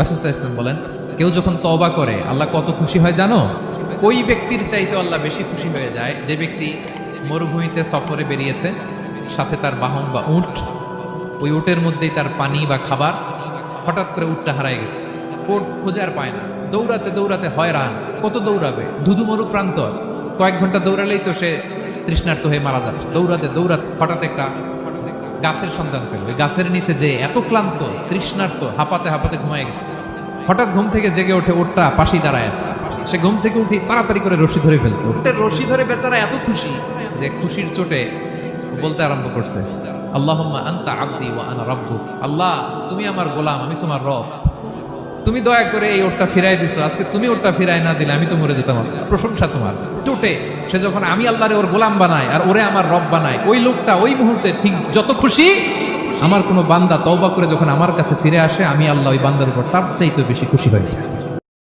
রাসূল সাল্লাল্লাহু আলাইহি ওয়াসাল্লাম বলেন, কেউ যখন তওবা করে আল্লাহ কত খুশি হয় জানো? ওই ব্যক্তির চাইতে আল্লাহ বেশি খুশি হয়ে যায় যে ব্যক্তি মরুভূমিতে সফরে বেরিয়েছে, সাথে তার বাহন বা উট, ওই উটের মধ্যেই তার পানি বা খাবার, হঠাৎ করে উটটা হারায় গেছে, উট খুঁজে আর পায় না, দৌড়াতে দৌড়াতে হয়রান, কত দৌড়াবে, ধুধু মরু প্রান্ত, কয়েক ঘন্টা দৌড়ালেই তো সে তৃষ্ণার্ত হয়ে মারা যাবে। দৌড়াতে দৌড়াতে হঠাৎ একটা গাছের সন্ধান পেল, ওই গাছের নিচে যে এত ক্লান্ত তৃষ্ণার্ত হাঁপাতে হাঁপাতে ঘুমায় গেছে। হঠাৎ ঘুম থেকে জেগে ওঠে, উটটা পাশেই দাঁড়ায় আছে, সে ঘুম থেকে উঠে তাড়াতাড়ি করে রশি ধরে ফেলছে। উটের রশি ধরে বেচারা এত খুশি যে খুশির চোটে বলতে আরম্ভ করছে, আল্লাহুম্মা আনতা আবদি ওয়া আনা রাব্বুক, আল্লাহ তুমি আমার গোলাম, আমি তোমার রব, তুমি দয়া করে এই ওটটা ফিরাই দিছো, আজকে তুমি ওটটা ফিরাই না দিলে আমি তো মরে যেতাম। প্রশংসা তোমার। চোটে সে যখন আমি আল্লাহরে ওর গোলাম বানাই আর ওরে আমার রব বানাই, ওই লোকটা ওই মুহূর্তে ঠিক যত খুশি, আমার কোনো বান্দা তওবা করে যখন আমার কাছে ফিরে আসে, আমি আল্লাহ ওই বান্দার উপর তার চাইতে বেশি খুশি হয়ে যায়।